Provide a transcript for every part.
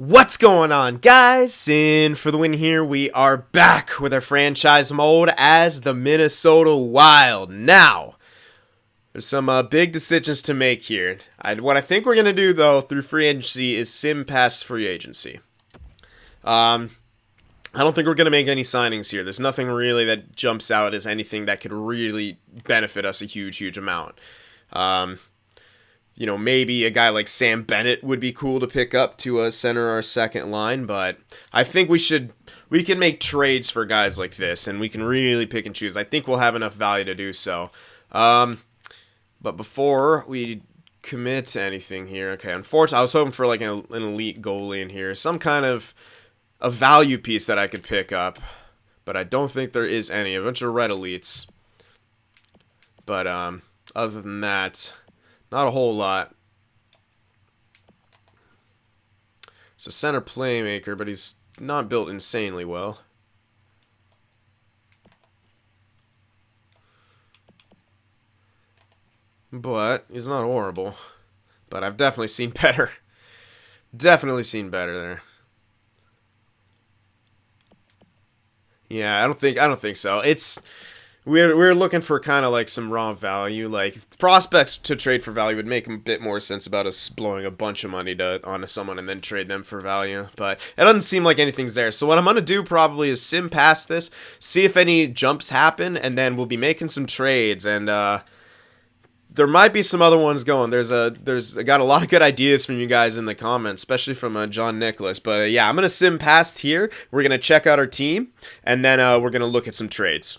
What's going on, guys? Cyn for the win here. We are back with our franchise mode as the Minnesota Wild. Now, there's some big decisions to make here. What I think we're going to do, though, through free agency is sim past free agency. I don't think we're going to make any signings here. There's nothing really that jumps out as anything that could really benefit us a huge amount. Maybe a guy like Sam Bennett would be cool to pick up to center our second line, but I think we can make trades for guys like this, and we can really pick and choose. I think we'll have enough value to do so. But before we commit to anything here, okay, unfortunately, I was hoping for like an elite goalie in here, some kind of a value piece that I could pick up, but I don't think there is any. A bunch of red elites. But other than that, not a whole lot. It's a center playmaker, but he's not built insanely well. But he's not horrible. But I've definitely seen better. Definitely seen better there. Yeah, I don't think so. We're looking for kind of like some raw value. Like prospects to trade for value would make a bit more sense about us blowing a bunch of money onto someone and then trade them for value. But it doesn't seem like anything's there. So what I'm gonna do probably is sim past this, see if any jumps happen, and then we'll be making some trades. And there might be some other ones going. I got a lot of good ideas from you guys in the comments, especially from John Nicholas. But yeah, I'm gonna sim past here. We're gonna check out our team, and then we're gonna look at some trades.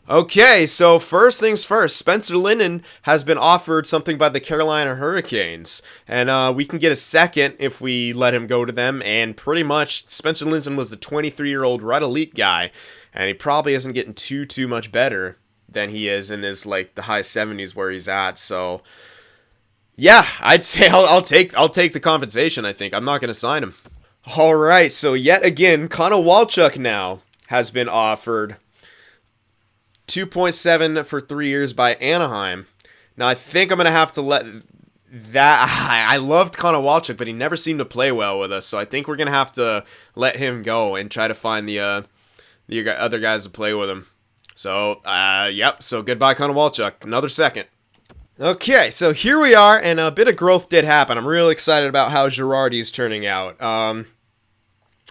Okay, so first things first, Spencer Linton has been offered something by the Carolina Hurricanes, and we can get a second if we let him go to them, and pretty much Spencer Linton was the 23-year-old Red Elite guy, and he probably isn't getting too much better than he is in his, like, the high 70s where he's at, so yeah, I'd say I'll take the compensation, I think. I'm not going to sign him. Alright, so yet again, Connor Walchuk now has been offered 2.7 for 3 years by Anaheim. Now, I think I'm going to have to let that... I loved Connor Walchuk, but he never seemed to play well with us, so I think we're going to have to let him go and try to find the other guys to play with him. So, yep, so goodbye Connor Walchuk. Another second. Okay, so here we are, and a bit of growth did happen. I'm really excited about how Girardi's turning out.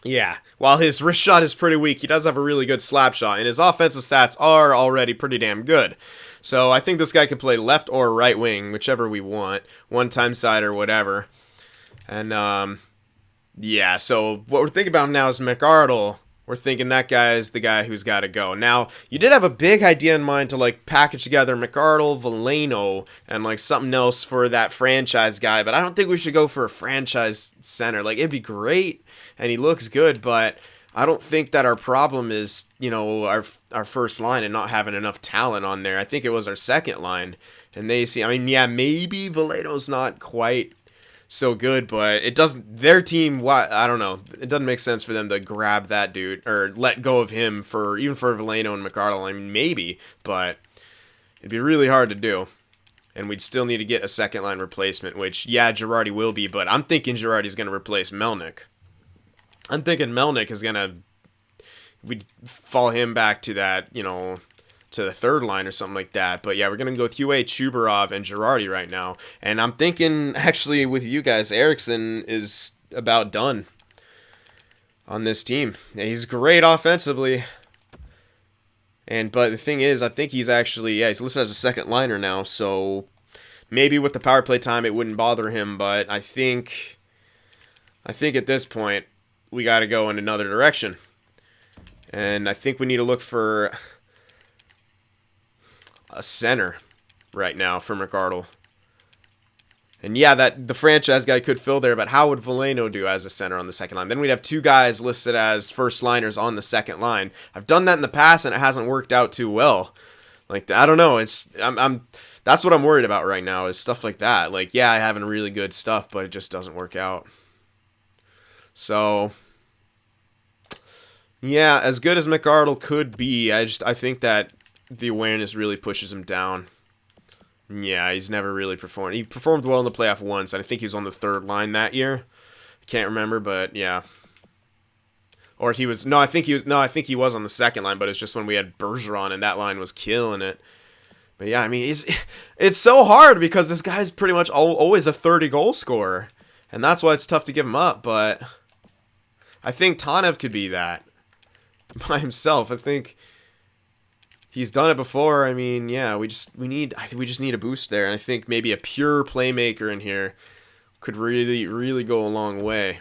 Yeah, while his wrist shot is pretty weak, he does have a really good slap shot, and his offensive stats are already pretty damn good. So I think this guy could play left or right wing, whichever we want, one-time side or whatever. And, yeah, so what we're thinking about now is McArdle. We're thinking that guy is the guy who's got to go. Now, you did have a big idea in mind to, like, package together McArdle, Veleno, and, like, something else for that franchise guy, but I don't think we should go for a franchise center. Like, it'd be great, and he looks good, but I don't think that our problem is, our first line and not having enough talent on there. I think it was our second line, and yeah, maybe Veleno's not quite so good, but it doesn't, their team, I don't know, it doesn't make sense for them to grab that dude, or let go of him even for Veleno and McArdle. I mean, maybe, but it'd be really hard to do, and we'd still need to get a second line replacement, which, yeah, Girardi will be, but I'm thinking Girardi's going to replace Melnyk. I'm thinking Melnyk is going to, we'd fall him back to that, to the third line or something like that. But yeah, we're going to go with UA, Chubarov, and Girardi right now. And I'm thinking, actually, with you guys, Eriksson is about done on this team. Yeah, he's great offensively. But the thing is, I think he's actually, he's listed as a second liner now. So maybe with the power play time, it wouldn't bother him. But I think at this point, we got to go in another direction. And I think we need to look for a center right now for McArdle. And yeah, that the franchise guy could fill there, but how would Veleno do as a center on the second line? Then we'd have two guys listed as first liners on the second line. I've done that in the past and it hasn't worked out too well. Like, I don't know, that's what I'm worried about right now, is stuff like that. Like, yeah, I have really good stuff, but it just doesn't work out. So yeah, as good as McArdle could be, I think that the awareness really pushes him down. Yeah, he's never really performed. He performed well in the playoff once, and I think he was on the third line that year. Can't remember, but yeah. Or he was, no, I think he was, no, I think he was on the second line, but it's just when we had Bergeron and that line was killing it. But yeah, I mean, it's so hard because this guy's pretty much always a 30-goal scorer. And that's why it's tough to give him up, but I think Tanev could be that by himself. I think he's done it before. I mean, yeah, we just need a boost there, and I think maybe a pure playmaker in here could really go a long way.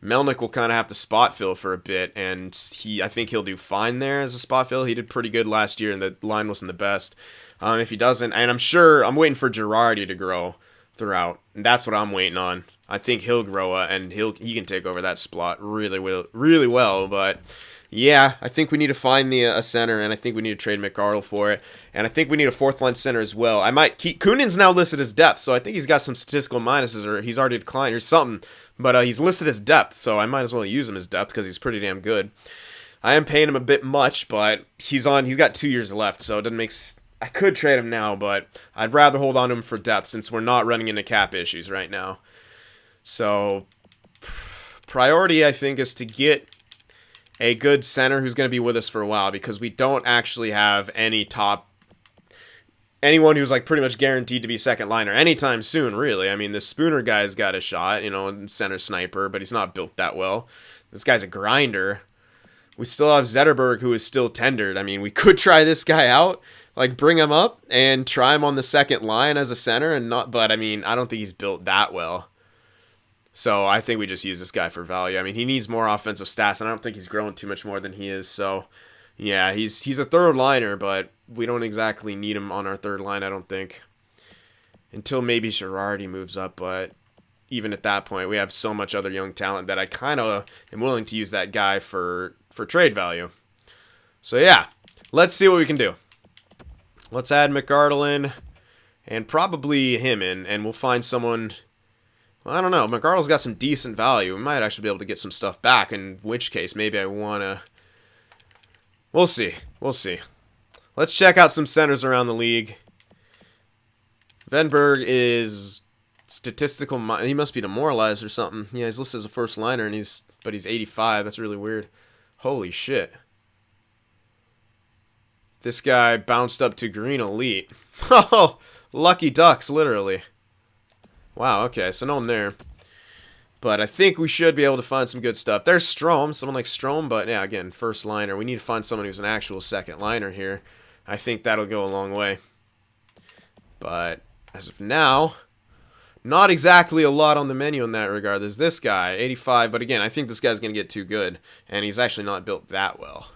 Melnick will kind of have to spot fill for a bit, and I think he'll do fine there as a spot fill. He did pretty good last year, and the line wasn't the best. If he doesn't, and I'm waiting for Girardi to grow throughout, and that's what I'm waiting on. I think he'll grow and he can take over that spot really well. But yeah, I think we need to find a center, and I think we need to trade McArdle for it, and I think we need a fourth line center as well. I might keep Kunin's now listed as depth, so I think he's got some statistical minuses, or he's already declined or something. But he's listed as depth, so I might as well use him as depth because he's pretty damn good. I am paying him a bit much, but he's got 2 years left, so it doesn't make. I could trade him now, but I'd rather hold on to him for depth since we're not running into cap issues right now. So priority, I think, is to get a good center who's going to be with us for a while, because we don't actually have anyone who's like pretty much guaranteed to be second liner anytime soon, really. I mean, the Spooner guy's got a shot, center sniper, but he's not built that well. This guy's a grinder. We still have Zetterberg, who is still tendered. I mean, we could try this guy out, like bring him up and try him on the second line as a center, but I mean, I don't think he's built that well. So I think we just use this guy for value. I mean, he needs more offensive stats, and I don't think he's growing too much more than he is. So yeah, he's a third liner, but we don't exactly need him on our third line, I don't think. Until maybe Girardi moves up, but even at that point, we have so much other young talent that I kind of am willing to use that guy for trade value. So yeah, let's see what we can do. Let's add McArdle in, and probably him in, and we'll find someone. Well, I don't know. McArdle's got some decent value. We might actually be able to get some stuff back, in which case maybe I want to. We'll see. Let's check out some centers around the league. Venberg is statistical. He must be demoralized or something. Yeah, he's listed as a first liner, but he's 85. That's really weird. Holy shit. This guy bounced up to green elite. Oh, lucky ducks, literally. Wow, okay, so no one there. But I think we should be able to find some good stuff. There's Strome, someone like Strome, but yeah, again, first liner. We need to find someone who's an actual second liner here. I think that'll go a long way. But as of now, not exactly a lot on the menu in that regard. There's this guy, 85, but again, I think this guy's going to get too good, and he's actually not built that well.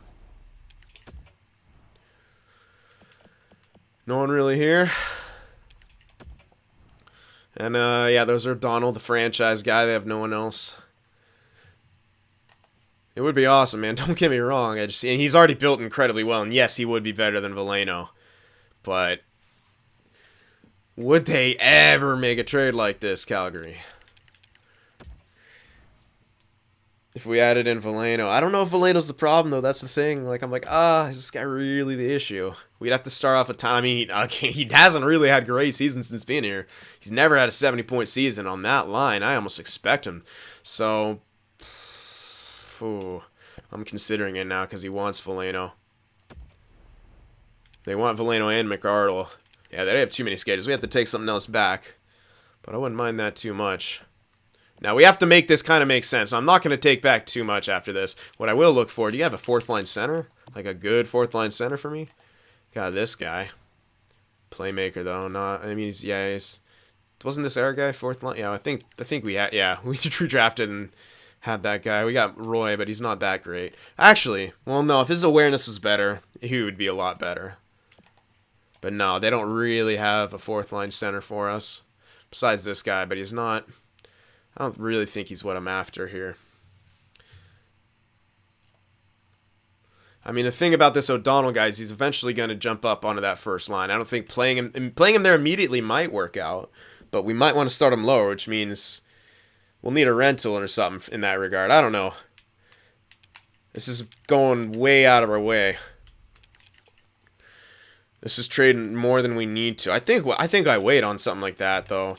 No one really here. And, yeah, those are Donald, the franchise guy. They have no one else. It would be awesome, man. Don't get me wrong. And he's already built incredibly well. And, yes, he would be better than Veleno. But would they ever make a trade like this, Calgary? If we added in Veleno. I don't know if Veleno's the problem, though. That's the thing. Like, I'm like, is this guy really the issue? We'd have to start off a time. I mean, he hasn't really had great seasons since being here. He's never had a 70-point season on that line. I almost expect him. So, I'm considering it now because he wants Veleno. They want Veleno and McArdle. Yeah, they have too many skaters. We have to take something else back. But I wouldn't mind that too much. Now, we have to make this kind of make sense. I'm not going to take back too much after this. What I will look for, do you have a fourth-line center? Like a good fourth-line center for me? Got this guy. Playmaker, though. Not. I mean, he's... Wasn't this our guy, fourth line? Yeah, I think we had... Yeah, we drafted and had that guy. We got Roy, but he's not that great. Actually, well, no, if his awareness was better, he would be a lot better. But no, they don't really have a fourth-line center for us. Besides this guy, but he's not... I don't really think he's what I'm after here. I mean, the thing about this O'Donnell guy is he's eventually going to jump up onto that first line. I don't think playing him there immediately might work out, but we might want to start him lower, which means we'll need a rental or something in that regard. I don't know. This is going way out of our way. This is trading more than we need to. I think I wait on something like that, though.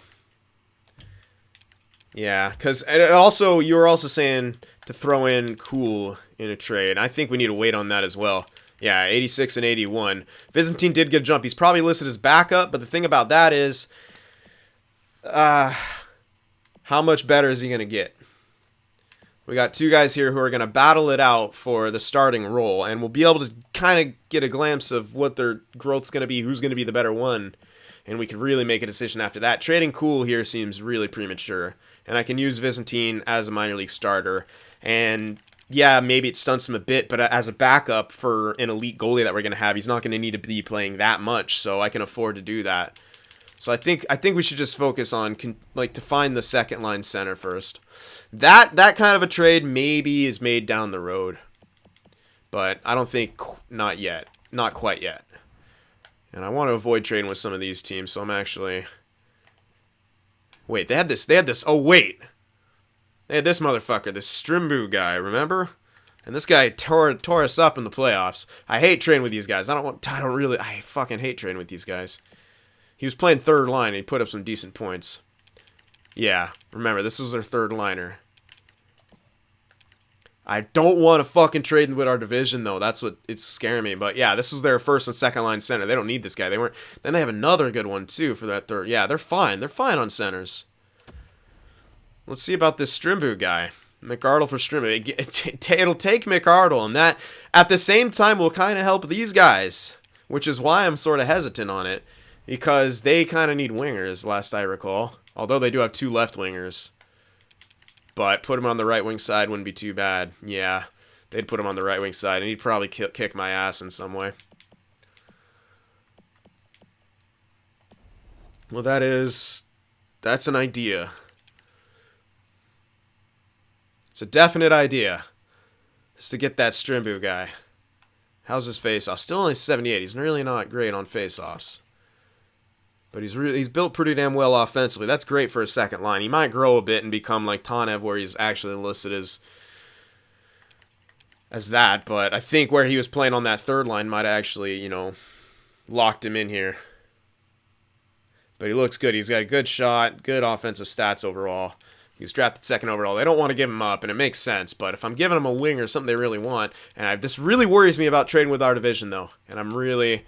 Yeah, because also you were also saying to throw in Cool in a trade. I think we need to wait on that as well. Yeah, 86 and 81. Byzantine did get a jump. He's probably listed as backup, but the thing about that is, how much better is he going to get? We got two guys here who are going to battle it out for the starting role, and we'll be able to kind of get a glimpse of what their growth's going to be, who's going to be the better one, and we can really make a decision after that. Trading Cool here seems really premature, and I can use Byzantine as a minor league starter, and yeah, maybe it stunts him a bit, but as a backup for an elite goalie that we're going to have, he's not going to need to be playing that much, so I can afford to do that. So I think we should just focus on to find the second line center first. That kind of a trade maybe is made down the road, but I don't think not yet, not quite yet. And I want to avoid trading with some of these teams, so I'm actually wait. They had this. Oh wait, they had this motherfucker, this Strimbu guy. Remember? And this guy tore us up in the playoffs. I hate trading with these guys. I fucking hate trading with these guys. He was playing third line, and he put up some decent points. Yeah, remember, this was their third liner. I don't want to fucking trade with our division, though. That's what it's scaring me. But yeah, this was their first and second line center. They don't need this guy. Then they have another good one, too, for that third. Yeah, they're fine. They're fine on centers. Let's see about this Strimbu guy. McArdle for Strimbu. It'll take McArdle, and that, at the same time, will kind of help these guys, which is why I'm sort of hesitant on it. Because they kind of need wingers, last I recall. Although they do have two left wingers. But put him on the right wing side wouldn't be too bad. Yeah, they'd put him on the right wing side, and he'd probably kick my ass in some way. Well, that's an idea. It's a definite idea. It's to get that Strimbu guy. How's his face-off? Still only 78. He's really not great on face-offs. But he's built pretty damn well offensively. That's great for a second line. He might grow a bit and become like Tanev, where he's actually listed as that. But I think where he was playing on that third line might actually, locked him in here. But he looks good. He's got a good shot, good offensive stats overall. He was drafted second overall. They don't want to give him up, and it makes sense. But if I'm giving him a winger, something they really want, and this really worries me about trading with our division, though. And I'm really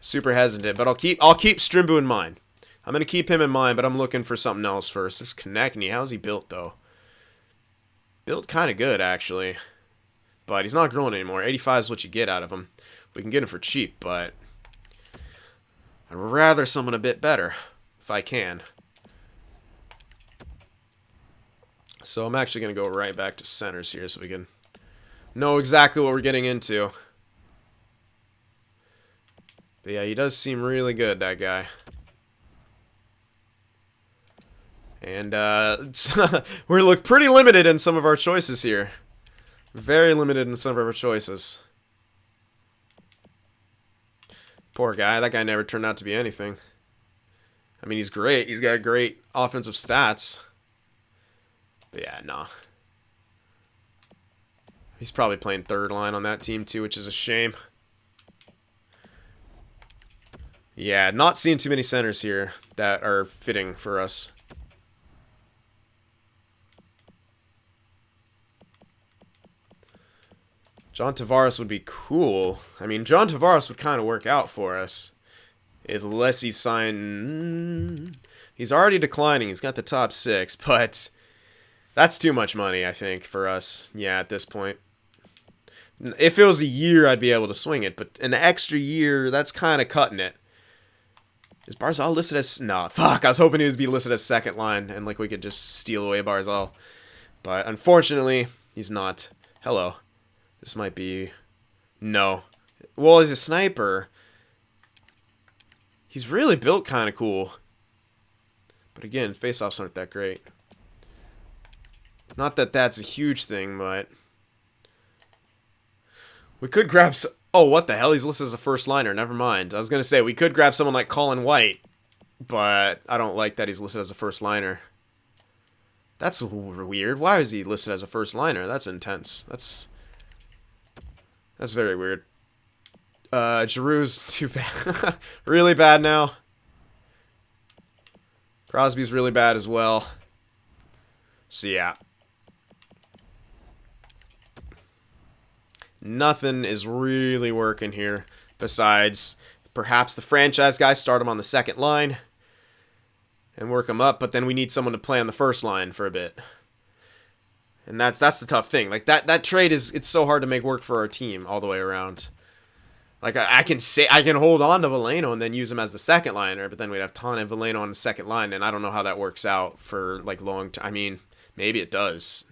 super hesitant, but I'll keep Strimbu in mind. I'm going to keep him in mind, but I'm looking for something else first. There's Konechny. How's he built, though? Built kind of good, actually. But he's not growing anymore. 85 is what you get out of him. We can get him for cheap, but I'd rather someone a bit better, if I can. So I'm actually going to go right back to centers here so we can know exactly what we're getting into. But yeah, he does seem really good, that guy. And we look pretty limited in some of our choices here. Very limited in some of our choices. Poor guy. That guy never turned out to be anything. I mean, he's great. He's got great offensive stats. But yeah, no. He's probably playing third line on that team too, which is a shame. Yeah, not seeing too many centers here that are fitting for us. John Tavares would be cool. I mean, John Tavares would kind of work out for us. Unless he's signed... He's already declining. He's got the top 6, but that's too much money, I think, for us. Yeah, at this point. If it was a year, I'd be able to swing it, but an extra year, that's kind of cutting it. Is Barzal listed as... No, fuck. I was hoping he would be listed as second line, and like we could just steal away Barzal. But unfortunately, he's not. Hello. This might be... No. Well, he's a sniper. He's really built kind of cool. But again, face-offs aren't that great. Not that that's a huge thing, but... We could grab... Oh, what the hell? He's listed as a first liner. Never mind. I was going to say, we could grab someone like Colin White, but I don't like that he's listed as a first liner. That's weird. Why is he listed as a first liner? That's intense. That's very weird. Giroux's too bad. Really bad now. Crosby's really bad as well. So yeah. Nothing is really working here besides perhaps the franchise guy, start him on the second line and work him up, but then we need someone to play on the first line for a bit. And that's the tough thing. Like that trade it's so hard to make work for our team all the way around. Like I can hold on to Veleno and then use him as the second liner, but then we'd have Tana and Veleno on the second line, and I don't know how that works out for like long time. I mean, maybe it does.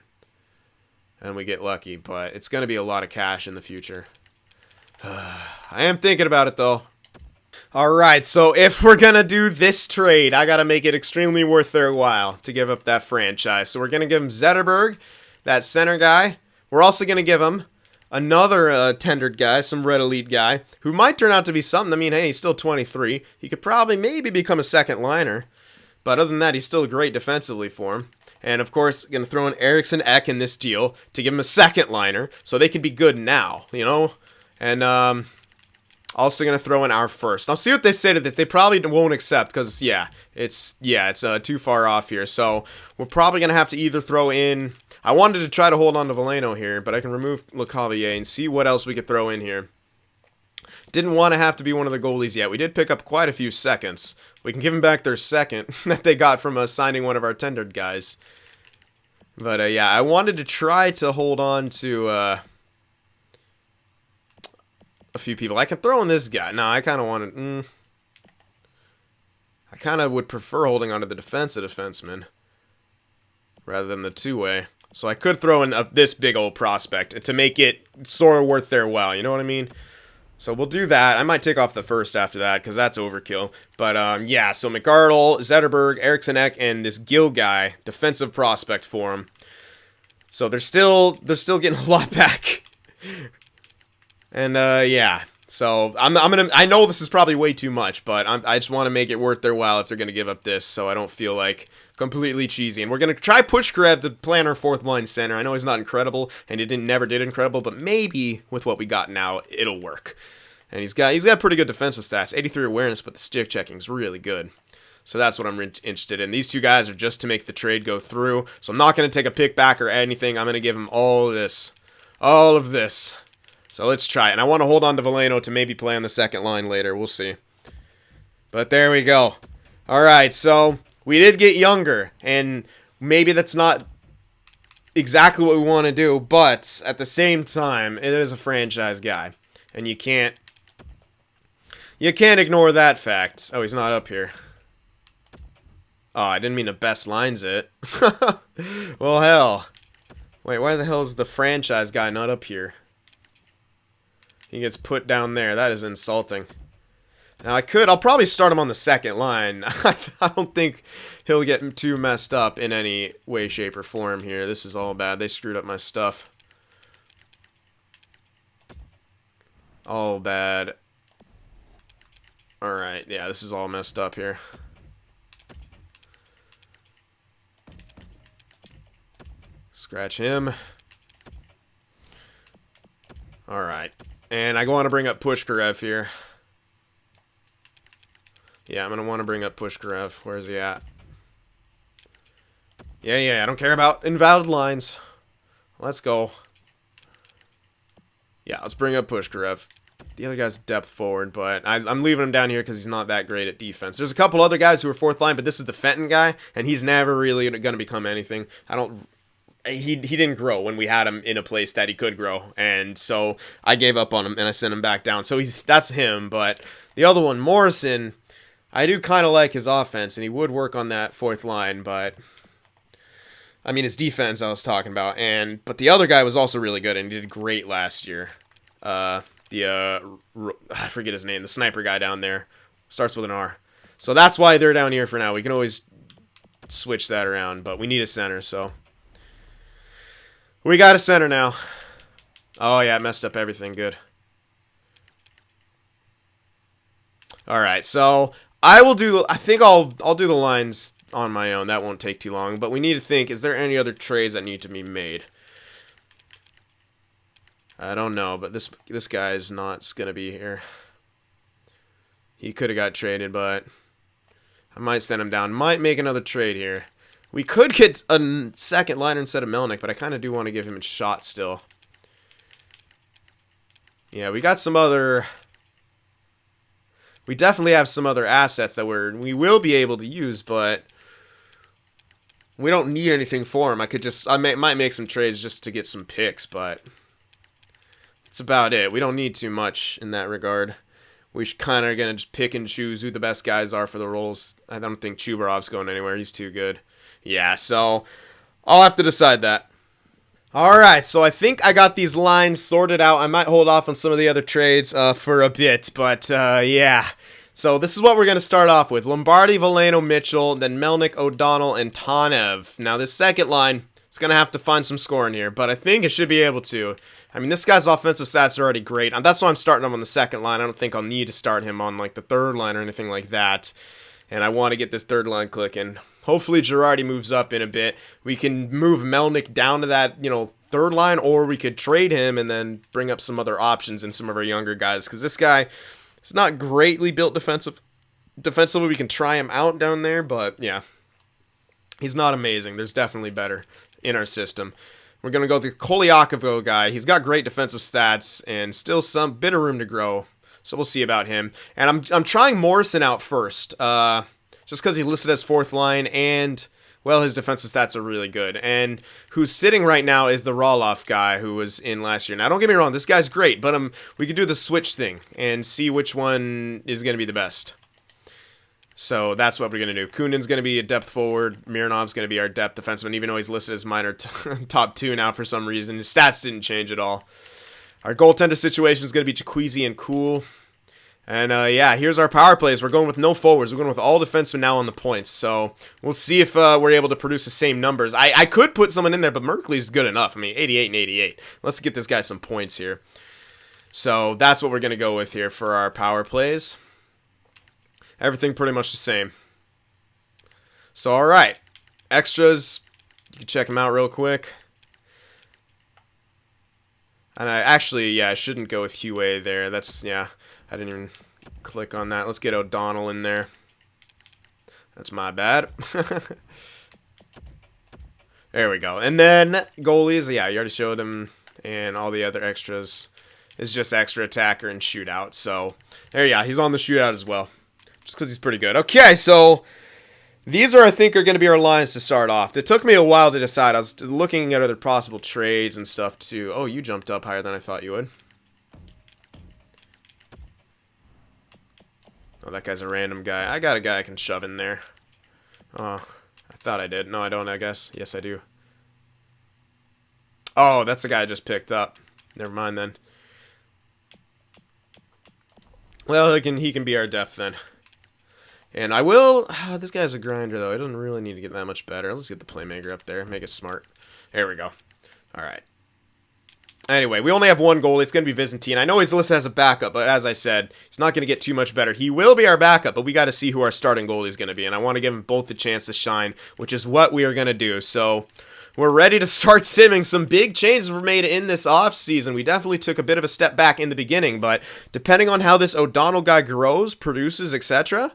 And we get lucky, but it's going to be a lot of cash in the future. I am thinking about it, though. Alright, so if we're going to do this trade, I got to make it extremely worth their while to give up that franchise. So we're going to give him Zetterberg, that center guy. We're also going to give him another tendered guy, some red elite guy, who might turn out to be something. I mean, hey, he's still 23. He could probably maybe become a second liner. But other than that, he's still great defensively for him. And, of course, going to throw in Eriksson Ek in this deal to give him a second liner so they can be good now, you know? And also going to throw in our first. I'll see what they say to this. They probably won't accept because, it's too far off here. So we're probably going to have to either throw in... I wanted to try to hold on to Veleno here, but I can remove LeCavier and see what else we could throw in here. Didn't want to have to be one of the goalies yet. We did pick up quite a few seconds. We can give them back their second that they got from us signing one of our tendered guys. But, I wanted to try to hold on to a few people. I can throw in this guy. No, I kind of wanted... I kind of would prefer holding on to the defenseman rather than the two-way. So I could throw in this big old prospect to make it sort of worth their while. You know what I mean? So we'll do that. I might take off the first after that because that's overkill. But so McArdle, Zetterberg, Eriksson Ek, and this Gill guy, defensive prospect for him. So they're still getting a lot back. And so I know this is probably way too much, but I just want to make it worth their while if they're gonna give up this, so I don't feel like completely cheesy. And we're gonna try Pushkarev to play on our fourth line center. I know he's not incredible, and he never did incredible, but maybe with what we got now, it'll work. And he's got pretty good defensive stats, 83 awareness, but the stick checking's really good. So that's what I'm interested in. These two guys are just to make the trade go through. So I'm not gonna take a pick back or anything. I'm gonna give him all of this. So let's try it. And I want to hold on to Veleno to maybe play on the second line later. We'll see. But there we go. All right, so we did get younger. And maybe that's not exactly what we want to do. But at the same time, it is a franchise guy. And you can't ignore that fact. Oh, he's not up here. Oh, I didn't mean to best lines it. Well, hell. Wait, why the hell is the franchise guy not up here? He gets put down there. That is insulting. Now, I'll probably start him on the second line. I don't think he'll get too messed up in any way, shape, or form here. This is all bad. They screwed up my stuff. All bad. Alright, yeah, this is all messed up here. Scratch him. Alright. And I want to bring up Pushkarev here. Yeah, I'm going to want to bring up Pushkarev. Where is he at? Yeah, I don't care about invalid lines. Let's go. Yeah, let's bring up Pushkarev. The other guy's depth forward, but I'm leaving him down here because he's not that great at defense. There's a couple other guys who are fourth line, but this is the Fenton guy, and he's never really going to become anything. He didn't grow when we had him in a place that he could grow, and so I gave up on him and I sent him back down. So that's him, but the other one, Morrison, I do kind of like his offense, and he would work on that fourth line, but I mean his defense I was talking about, but the other guy was also really good and he did great last year. I forget his name, the sniper guy down there, starts with an R. So that's why they're down here for now. We can always switch that around, but we need a center, so. We got a center now. Oh, yeah, it messed up everything. Good. All right, so I think I'll do the lines on my own. That won't take too long, but we need to think, is there any other trades that need to be made? I don't know, but this guy is not going to be here. He could have got traded, but I might send him down. Might make another trade here. We could get a second liner instead of Melnick, but I kind of do want to give him a shot still. Yeah, we got some other... We definitely have some other assets that we will be able to use, but we don't need anything for him. Might make some trades just to get some picks, but that's about it. We don't need too much in that regard. We kind of going to just pick and choose who the best guys are for the roles. I don't think Chubarov's going anywhere. He's too good. Yeah, so I'll have to decide that. Alright, so I think I got these lines sorted out. I might hold off on some of the other trades for a bit, but yeah. So this is what we're going to start off with. Lombardi, Veleno, Mitchell, then Melnick, O'Donnell, and Tanev. Now this second line is going to have to find some scoring here, but I think it should be able to. I mean, this guy's offensive stats are already great. That's why I'm starting him on the second line. I don't think I'll need to start him on like the third line or anything like that. And I want to get this third line clicking. Hopefully Girardi moves up in a bit. We can move Melnick down to that, third line, or we could trade him and then bring up some other options in some of our younger guys. Because this guy is not greatly built defensively. We can try him out down there, but yeah, he's not amazing. There's definitely better in our system. We're going to go with the Kolyakovo guy. He's got great defensive stats and still some bit of room to grow. So we'll see about him. And I'm trying Morrison out first. Just because he listed as fourth line, and, well, his defensive stats are really good. And who's sitting right now is the Roloff guy who was in last year. Now, don't get me wrong, this guy's great, but we could do the switch thing and see which one is going to be the best. So that's what we're going to do. Kunin's going to be a depth forward. Miranov's going to be our depth defenseman, even though he's listed as minor top 2 now for some reason. His stats didn't change at all. Our goaltender situation is going to be Chiquisi and Cool. And, yeah, here's our power plays. We're going with no forwards. We're going with all defensemen now on the points. So we'll see if we're able to produce the same numbers. I could put someone in there, but Merkley's good enough. I mean, 88 and 88. Let's get this guy some points here. So that's what we're going to go with here for our power plays. Everything pretty much the same. So, all right. Extras. You can check them out real quick. And I shouldn't go with Huey there. I didn't even click on that. Let's get O'Donnell in there. That's my bad. There we go. And then goalies. Yeah, you already showed him. And all the other extras is just extra attacker and shootout. So, there you go. He's on the shootout as well. Just because he's pretty good. Okay, so these I think are going to be our lines to start off. It took me a while to decide. I was looking at other possible trades and stuff too. Oh, you jumped up higher than I thought you would. Oh, that guy's a random guy. I got a guy I can shove in there. Oh, I thought I did. No, I don't, I guess. Yes, I do. Oh, that's the guy I just picked up. Never mind then. Well, he can be our depth then. And I will... this guy's a grinder, though. He doesn't really need to get that much better. Let's get the playmaker up there. Make it smart. There we go. All right. Anyway, we only have one goalie. It's going to be Byzantine. I know he's listed as a backup, but as I said, he's not going to get too much better. He will be our backup, but we got to see who our starting goalie is going to be, and I want to give them both the chance to shine, which is what we are going to do. So we're ready to start simming. Some big changes were made in this offseason. We definitely took a bit of a step back in the beginning, but depending on how this O'Donnell guy grows, produces, etc.,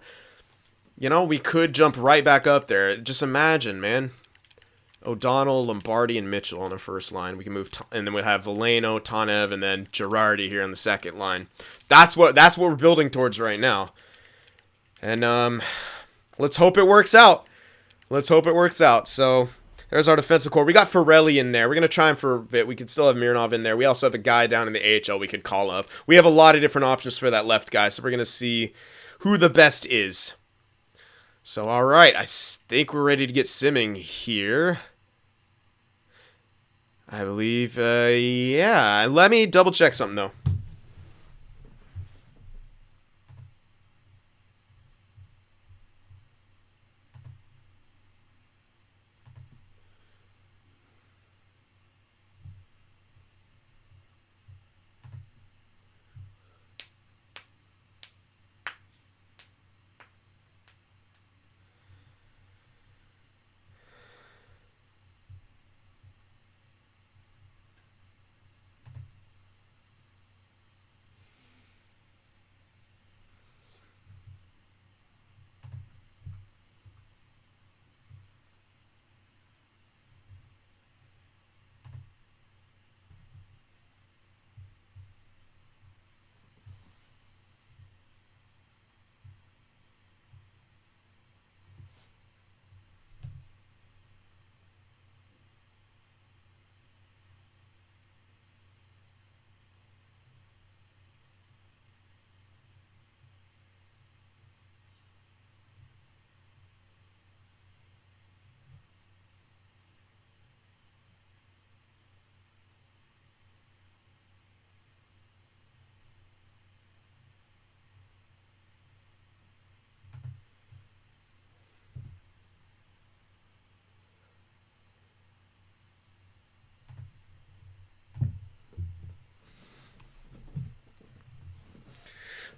we could jump right back up there. Just imagine, man. O'Donnell, Lombardi, and Mitchell on the first line. We can move, and then we have Veleno, Tanev, and then Girardi here on the second line. That's what we're building towards right now. And let's hope it works out. Let's hope it works out. So there's our defensive core. We got Forelli in there. We're gonna try him for a bit. We could still have Mironov in there. We also have a guy down in the AHL we could call up. We have a lot of different options for that left guy. So we're gonna see who the best is. So all right, I think we're ready to get simming here. I believe, yeah. Let me double check something, though.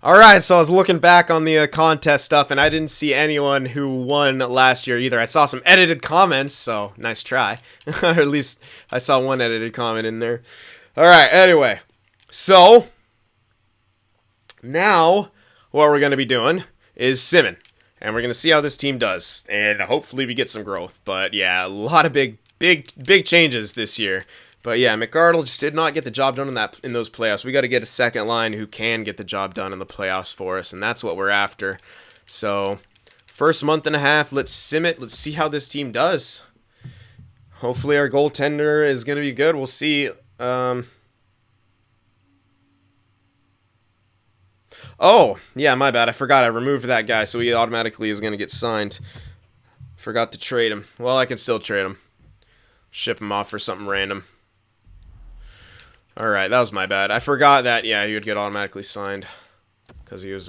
Alright, so I was looking back on the contest stuff, and I didn't see anyone who won last year either. I saw some edited comments, so nice try. Or at least I saw one edited comment in there. Alright, anyway. So, now, what we're going to be doing is simming. And we're going to see how this team does. And hopefully we get some growth. But yeah, a lot of big changes this year. But yeah, McArdle just did not get the job done in those playoffs. We got to get a second line who can get the job done in the playoffs for us, and that's what we're after. So, first month and a half, let's sim it. Let's see how this team does. Hopefully our goaltender is going to be good. We'll see. Oh, yeah, my bad. I forgot I removed that guy, so he automatically is going to get signed. Forgot to trade him. Well, I can still trade him. Ship him off for something random. Alright, that was my bad. I forgot that, yeah, he would get automatically signed. Because he was,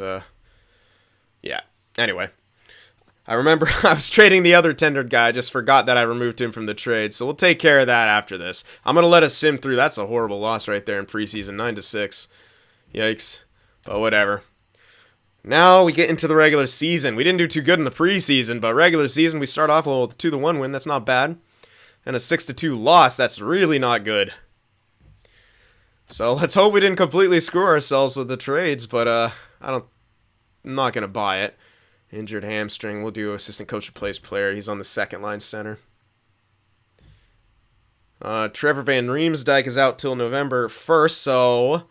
yeah. Anyway. I remember I was trading the other tendered guy. I just forgot that I removed him from the trade. So we'll take care of that after this. I'm going to let us sim through. That's a horrible loss right there in preseason. 9-6. Yikes. But whatever. Now we get into the regular season. We didn't do too good in the preseason, but regular season we start off with a 2-1 win. That's not bad. And a 6-2 loss. That's really not good. So let's hope we didn't completely screw ourselves with the trades, but I'm not gonna buy it. Injured hamstring. We'll do assistant coach replace player. He's on the second line center. Trevor Van Riemsdyk is out till November 1st, so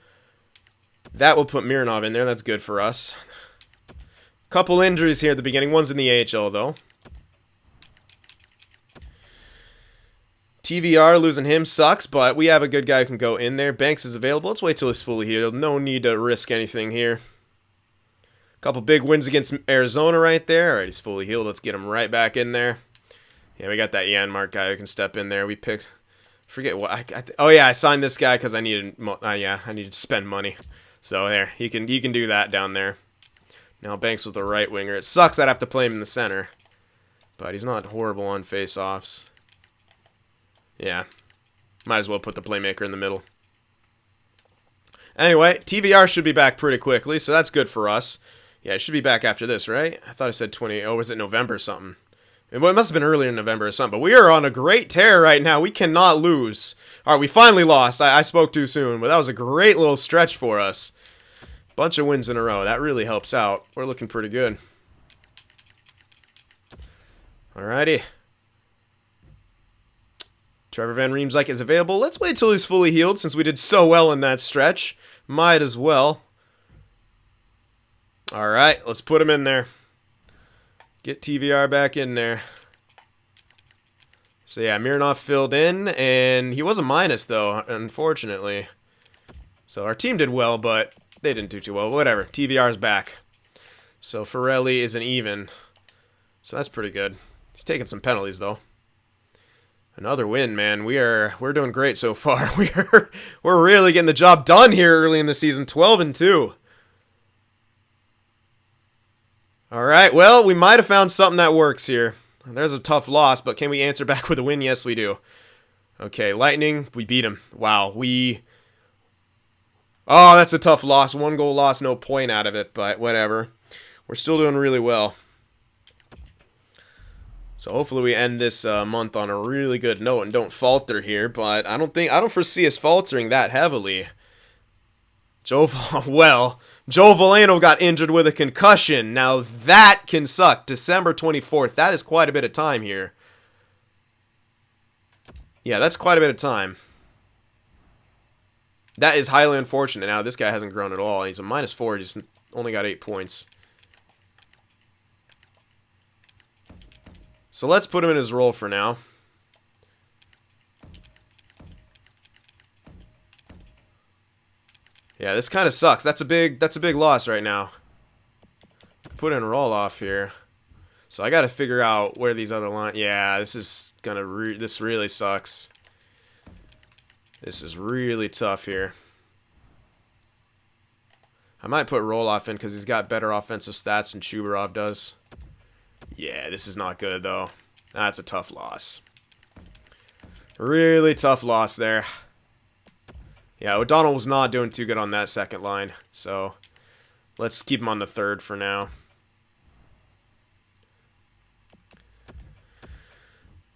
that will put Mironov in there. That's good for us. Couple injuries here at the beginning. One's in the AHL though. TVR, losing him sucks, but we have a good guy who can go in there. Banks is available. Let's wait till he's fully healed. No need to risk anything here. Couple big wins against Arizona right there. All right, he's fully healed. Let's get him right back in there. Yeah, we got that Janmark guy who can step in there. We picked... Forget what... oh, yeah, I signed this guy because I needed... yeah, I needed to spend money. So, there. He can do that down there. Now, Banks was the right winger. It sucks that I have to play him in the center. But he's not horrible on face-offs. Yeah, might as well put the playmaker in the middle. Anyway, TVR should be back pretty quickly, so that's good for us. Yeah, it should be back after this, right? I thought I said 20. Oh, was it November or something? Well, it must have been earlier in November or something, but we are on a great tear right now. We cannot lose. All right, we finally lost. I spoke too soon, but that was a great little stretch for us. Bunch of wins in a row. That really helps out. We're looking pretty good. Alrighty. Trevor Van Riemsdyk is available. Let's wait till he's fully healed since we did so well in that stretch. Might as well. Alright, let's put him in there. Get TVR back in there. So yeah, Mironov filled in, and he was a minus though, unfortunately. So our team did well, but they didn't do too well. Whatever, TVR's back. So Ferrelli is an even. So that's pretty good. He's taking some penalties though. Another win, man. We're doing great so far. We're really getting the job done here early in the season. 12-2. All right. Well, we might have found something that works here. There's a tough loss, but can we answer back with a win? Yes, we do. Okay, Lightning. We beat him. Wow. Oh, that's a tough loss. 1 goal loss, no point out of it, but whatever. We're still doing really well. So hopefully we end this month on a really good note and don't falter here, but I don't foresee us faltering that heavily. Joe Veleno got injured with a concussion. Now that can suck. December 24th. That is quite a bit of time here. Yeah, that's quite a bit of time. That is highly unfortunate. Now this guy hasn't grown at all. He's a -4. He's only got 8 points. So let's put him in his role for now. Yeah, this kind of sucks. That's a big loss right now. Put in Roloff here. So I got to figure out where these other lines... Yeah, this is going to... This really sucks. This is really tough here. I might put Roloff in because he's got better offensive stats than Chubarov does. Yeah, this is not good, though. That's a tough loss. Really tough loss there. Yeah, O'Donnell was not doing too good on that second line. So, Let's keep him on the third for now.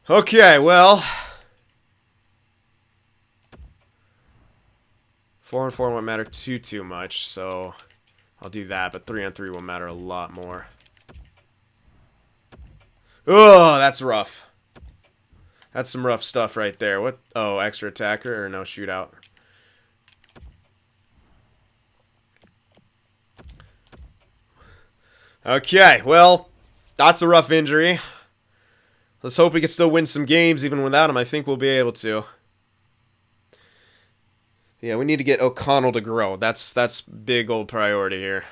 Okay, well, 4-on-4 won't matter too much, so I'll do that. But 3-on-3 will matter a lot more. Oh, that's rough. That's some rough stuff right there. What? Oh, extra attacker or no shootout? Okay, well, that's a rough injury. Let's hope we can still win some games even without him. I think we'll be able to. Yeah, we need to get O'Connell to grow. That's big old priority here.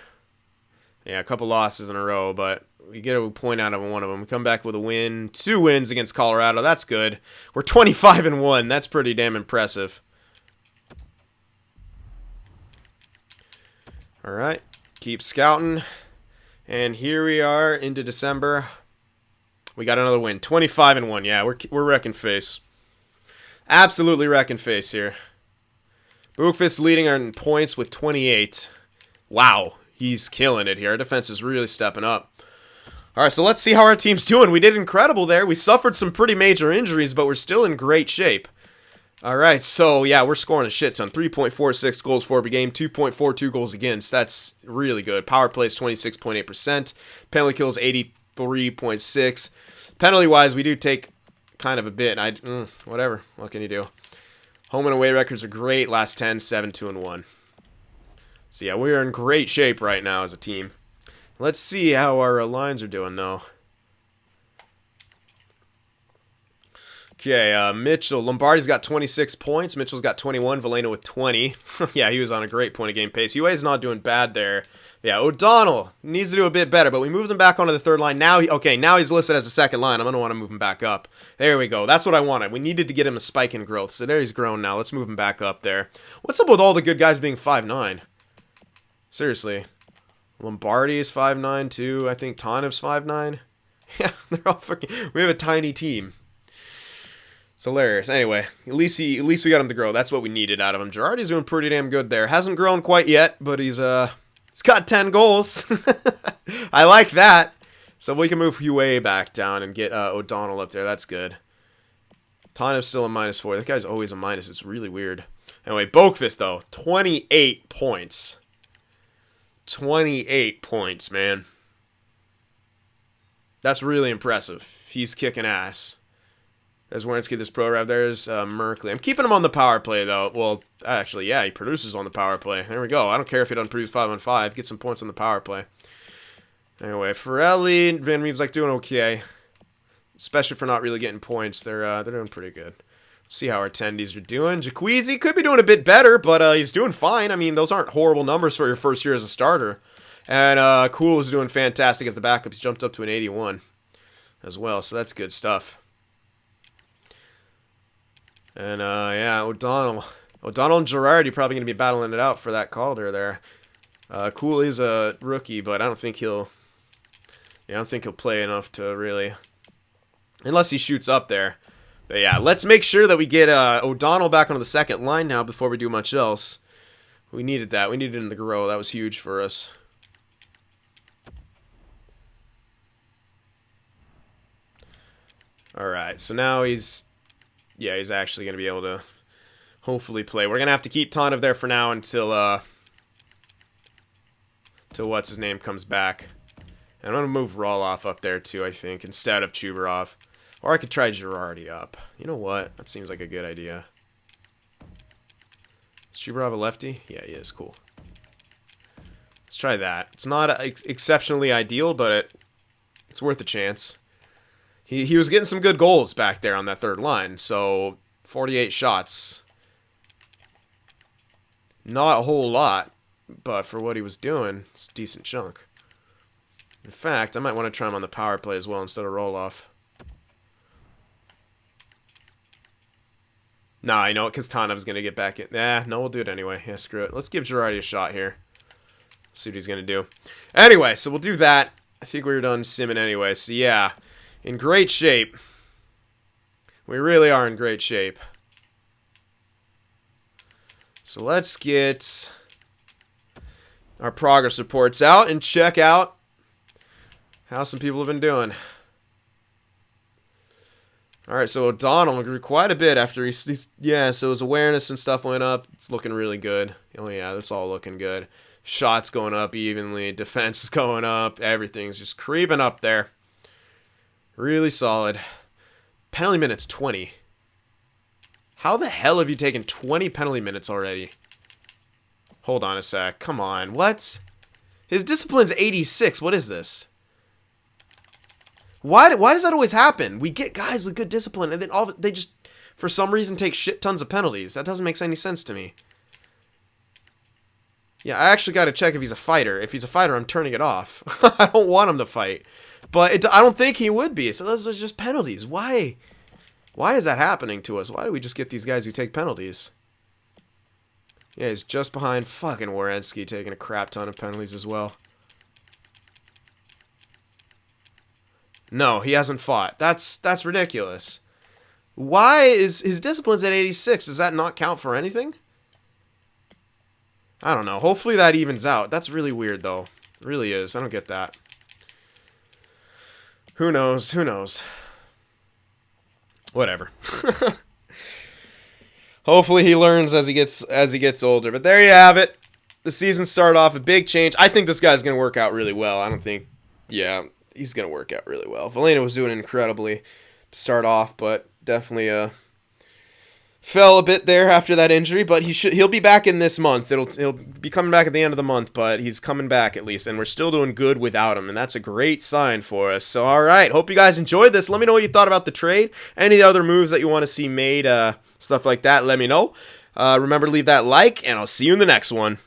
Yeah, a couple losses in a row, but we get a point out of one of them. We come back with a win. 2 wins against Colorado. That's good. We're 25-1. That's pretty damn impressive. All right, keep scouting. And here we are into December. We got another win. 25-1. Yeah, we're wrecking face. Absolutely wrecking face here. Bookfist leading in points with 28. Wow, he's killing it here. Our defense is really stepping up. All right, so let's see how our team's doing. We did incredible there. We suffered some pretty major injuries, but we're still in great shape. All right, so yeah, we're scoring a shit ton. 3.46 goals for per game, 2.42 goals against. That's really good. Power play is 26.8%. Penalty kills 83.6. Penalty-wise, we do take kind of a bit. Whatever. What can you do? Home and away records are great. Last 10, 7-2-1. So yeah, we're in great shape right now as a team. Let's see how our lines are doing, though. Okay, Mitchell. Lombardi's got 26 points. Mitchell's got 21. Veleno with 20. Yeah, he was on a great point-of-game pace. UA's not doing bad there. Yeah, O'Donnell needs to do a bit better, but we moved him back onto the third line. Now, now he's listed as a second line. I'm going to want to move him back up. There we go. That's what I wanted. We needed to get him a spike in growth. So there he's grown now. Let's move him back up there. What's up with all the good guys being 5'9"? Seriously. Lombardi is 5'9", too. I think Tanev's 5'9". Yeah, they're all freaking... We have a tiny team. It's hilarious. Anyway, at least we got him to grow. That's what we needed out of him. Girardi's doing pretty damn good there. Hasn't grown quite yet, but he's got 10 goals. I like that. So we can move UA back down and get O'Donnell up there. That's good. Tanev's still a -4. That guy's always a minus. It's really weird. Anyway, Boakfist, though. 28 points. 28 points, man. That's really impressive. He's kicking ass. There's Wierenski, this pro rev. There's Merkley. I'm keeping him on the power play, though. Well, actually, yeah, he produces on the power play. There we go. I don't care if he doesn't produce 5-on-5. Get some points on the power play. Anyway, Ferrelli, Van Reeves like doing okay. Especially for not really getting points. They're doing pretty good. Let's see how our attendees are doing. Jacquezie could be doing a bit better, but he's doing fine. I mean, those aren't horrible numbers for your first year as a starter. And Cool is doing fantastic as the backup. He's jumped up to an 81 as well, so that's good stuff. And, yeah, O'Donnell and Girardi probably going to be battling it out for that Calder there. Cool is a rookie, but I don't think he'll play enough to really... Unless he shoots up there. But, yeah, let's make sure that we get O'Donnell back onto the second line now before we do much else. We needed that. We needed him to grow. That was huge for us. Alright, so now he's actually going to be able to hopefully play. We're going to have to keep Tanev there for now until what's his name comes back. And I'm going to move Roloff up there too, I think, instead of Chubarov. Or I could try Girardi up. You know what? That seeit's like a good idea. Is Chubarov a lefty? Yeah, he is. Cool. Let's try that. It's not exceptionally ideal, but it's worth a chance. He was getting some good goals back there on that third line, so 48 shots. Not a whole lot, but for what he was doing, it's a decent chunk. In fact, I might want to try him on the power play as well instead of Roloff. Nah, I know it because Tanev's going to get back in. No, we'll do it anyway. Yeah, screw it. Let's give Girardi a shot here. See what he's going to do. Anyway, so we'll do that. I think we were done simming anyway, so yeah. In great shape. We really are in great shape. So let's get our progress reports out and check out how some people have been doing. All right, so O'Donnell grew quite a bit after yeah, so his awareness and stuff went up. It's looking really good. Oh, yeah, that's all looking good. Shots going up evenly. Defense is going up. Everything's just creeping up there. Really solid. Penalty minutes, 20. How the hell have you taken 20 penalty minutes already? Hold on a sec. Come on. What? His discipline's 86. What is this? Why does that always happen? We get guys with good discipline, and then they just, for some reason, take shit tons of penalties. That doesn't make any sense to me. Yeah, I actually got to check if he's a fighter. If he's a fighter, I'm turning it off. I don't want him to fight. But I don't think he would be. So those are just penalties. Why? Why is that happening to us? Why do we just get these guys who take penalties? Yeah, he's just behind fucking Werenski, taking a crap ton of penalties as well. No, he hasn't fought. That's ridiculous. Why is his discipline's at 86? Does that not count for anything? I don't know. Hopefully that evens out. That's really weird, though. It really is. I don't get that. Who knows? Who knows? Whatever. Hopefully he learns as he gets older. But there you have it. The season started off a big change. I think this guy's going to work out really well. I don't think... Yeah, he's going to work out really well. Valena was doing incredibly to start off, but definitely fell a bit there after that injury, but he'll be back in this month. He'll be coming back at the end of the month, but he's coming back at least, and we're still doing good without him, and that's a great sign for us. So, all right, hope you guys enjoyed this. Let me know what you thought about the trade. Any other moves that you want to see made, stuff like that, let me know. Remember to leave that like, and I'll see you in the next one.